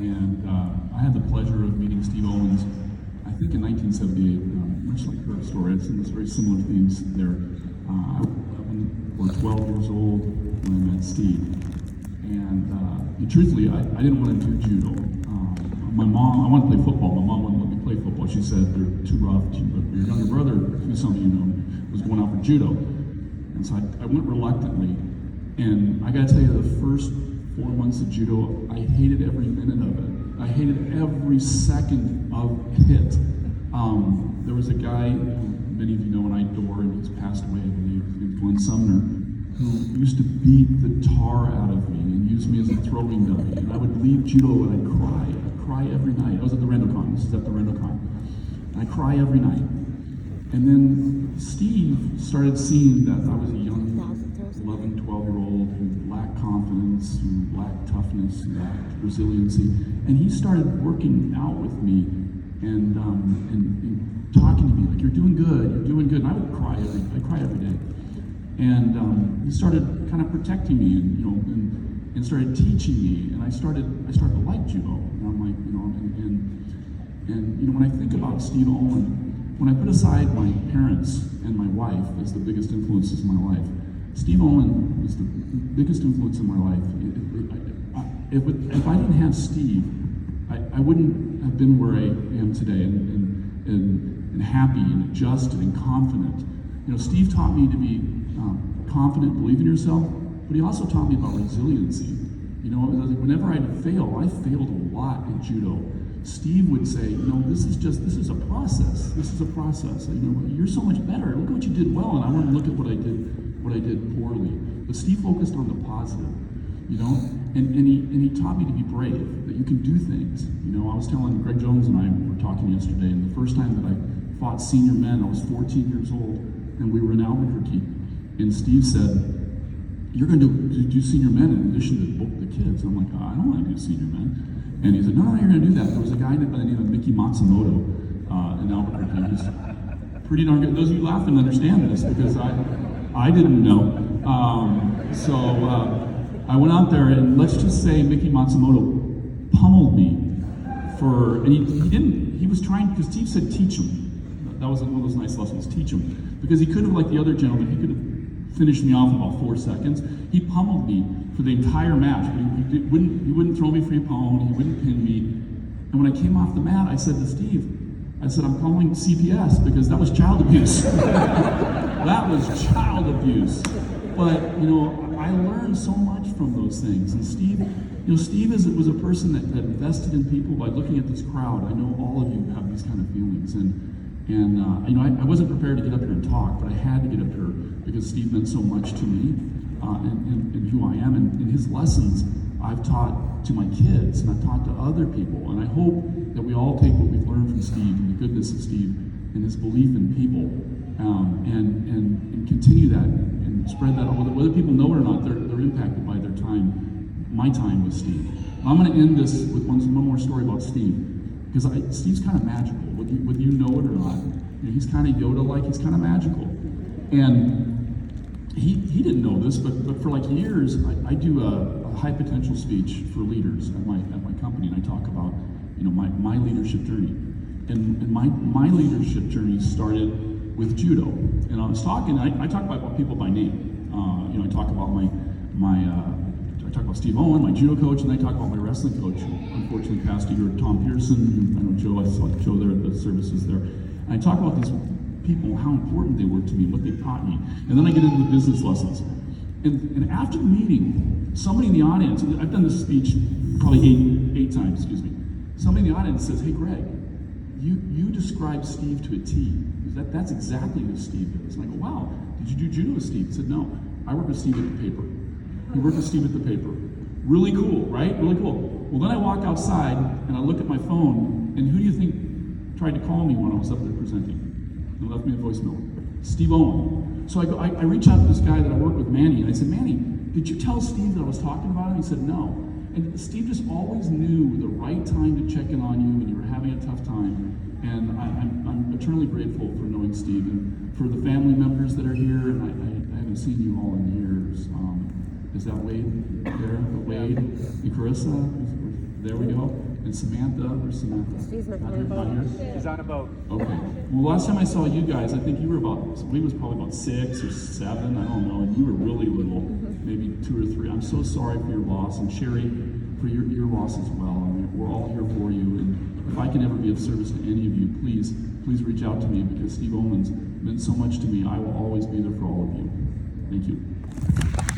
And I had the pleasure of meeting Steve Owens, I think in 1978, much like her story. It's very similar themes there. I was 11 or 12 years old when I met Steve. And truthfully, I didn't want to do judo. My mom, I wanted to play football. My mom wouldn't let me play football. She said, they're too rough. But your younger brother, who some of you know, was going out for judo. And so I went reluctantly. And I got to tell you, the first 4 months of judo, I hated every minute of it. I hated every second of it. There was a guy who many of you know and I adore, and he's passed away, I believe, Glenn Sumner, who used to beat the tar out of me and use me as a throwing dummy. And I would leave judo and I'd cry. I'd cry every night. I was at the Rendocon. This is at the Rendocon. And I'd cry every night. And then Steve started seeing that I was a young 11, 12-year-old who lacked confidence, who lacked toughness, who lacked resiliency. And he started working out with me and talking to me like, you're doing good. And I would cry every day. And he started kind of protecting me and started teaching me. And I started to like judo. And I'm like, when I think about Steve Owen, when I put aside my parents and my wife as the biggest influences in my life, Steve Owen was the biggest influence in my life. If I didn't have Steve, I wouldn't have been where I am today and happy and adjusted and confident. Steve taught me to be confident, believe in yourself, but he also taught me about resiliency. Whenever I'd fail, I failed a lot in judo. Steve would say, this is a process. This is a process. You're so much better. Look at what you did well, and I want to look at what I did poorly. But Steve focused on the positive, and he taught me to be brave, that you can do things. I was telling Greg Jones and I were talking yesterday, and the first time that I fought senior men, I was 14 years old, and we were in Albuquerque, and Steve said, you're going to do senior men in addition to the kids. I'm like, I don't want to do senior men. And he said, no, you're going to do that. There was a guy by the name of Mickey Matsumoto in Albuquerque. He's pretty darn good. Those of you laughing understand this because I didn't know. So I went out there, and let's just say Mickey Matsumoto pummeled me he was trying, because Steve said teach him. That was one of those nice lessons, teach him. Because he could have, like the other gentleman, he could have finished me off in about 4 seconds. He pummeled me for the entire match, but he wouldn't throw me for a pound, he wouldn't pin me. And when I came off the mat, I said to Steve, I'm calling CPS because that was child abuse. That was child abuse. But, I learned so much from those things. And Steve, Steve was a person that invested in people by looking at this crowd. I know all of you have these kind of feelings. I wasn't prepared to get up here and talk, but I had to get up here because Steve meant so much to me and who I am. And his lessons I've taught to my kids and I've taught to other people. And I hope that we all take what we've learned from Steve and the goodness of Steve and his belief in people and continue that and spread that. Whether people know it or not, they're impacted by my time with Steve. I'm going to end this with one more story about Steve, because Steve's kind of magical, whether you know it or not. He's kind of Yoda-like, he's kind of magical. And he didn't know this, but for like years, I do a high potential speech for leaders at my company, and I talk about my leadership journey. And my leadership journey started with judo. And I was talking, I talk about people by name. I talk about I talk about Steve Owen, my judo coach, and I talk about my wrestling coach, who unfortunately passed a year, Tom Pearson. I know Joe, I saw Joe there at the services there. And I talk about these people, how important they were to me, what they taught me. And then I get into the business lessons. And after the meeting, somebody in the audience, I've done this speech probably eight times, excuse me. Somebody in the audience says, hey Greg, you describe Steve to a T. That's exactly who Steve is. And I go, wow, did you do judo with Steve? He said, no, I work with Steve at the paper. He worked with Steve at the paper. Really cool, right? Really cool. Well, then I walk outside and I look at my phone, and who do you think tried to call me when I was up there presenting? And left me a voicemail. Steve Owen. So I reach out to this guy that I work with, Manny, and I said, Manny, did you tell Steve that I was talking about him? He said, no. And Steve just always knew the right time to check in on you when you were having a tough time. And I'm eternally grateful for knowing Steve and for the family members that are here. And I haven't seen you all in years. Is that Wade there? Wade and Carissa? There we go. And Samantha, where's Samantha? She's not Not here. here? He's on a boat. Okay. Well, last time I saw you guys, I think you were we was probably about 6 or 7, I don't know, and you were really little, maybe 2 or 3. I'm so sorry for your loss, and Sherry, for your loss as well. I mean, we're all here for you, and if I can ever be of service to any of you, please reach out to me, because Steve Owen's meant so much to me. I will always be there for all of you. Thank you.